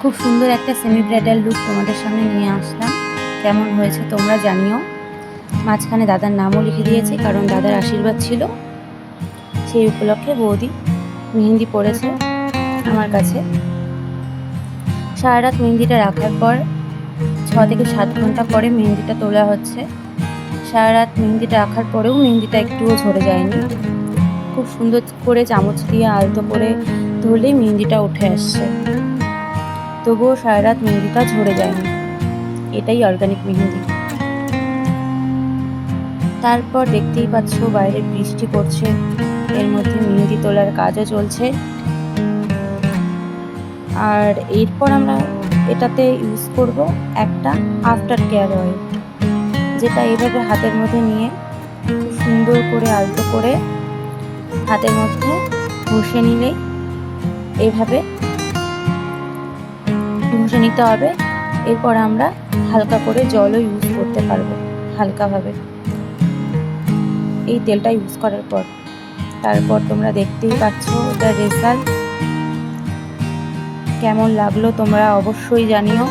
খুব সুন্দর একটা সেমি ব্রাইডাল লুক তোমাদের সামনে নিয়ে আসলাম। কেমন হয়েছে তোমরা জানিও। মাঝখানে দাদার নামও লিখে দিয়েছি, কারণ দাদার আশীর্বাদ ছিল। সেই উপলক্ষে বৌদি মেহেন্দি পড়েছে আমার কাছে। সারা রাত মেহেন্দিটা রাখার পর 6 থেকে 7 ঘন্টা পরে মেহেন্দিটা তোলা হচ্ছে। সারা রাত মেহেন্দিটা রাখার পরেও মেহেন্দিটা একটুও ঝরে যায়নি। খুব সুন্দর করে চামচ দিয়ে আলতো করে ধরলেই মেহেন্দিটা উঠে আসছে, তবুও সারা রাত মেহেন্দিটা ঝরে যায়নি। এটাই অর্গানিক মেহেন্দি। তারপর দেখতেই পাচ্ছ বাইরে বৃষ্টি পড়ছে, এর মধ্যে মেহেন্দি তোলার কাজও চলছে। আর এরপর আমরা এটাতে ইউজ করব একটা আফটার কেয়ার অয়েল, যেটা এইভাবে হাতের মধ্যে নিয়ে খুব সুন্দর করে আলতো করে হাতের মধ্যে ঘষে নিলেই এইভাবে ঘষে নিতে হবে। এরপর আমরা হালকা করে জলও ইউজ করতে পারবো হালকাভাবে এই তেলটা ইউজ করার পর। তারপর তোমরা দেখতেই পাচ্ছ এটার রেজাল্ট কেমন লাগলো তোমরা অবশ্যই জানিও।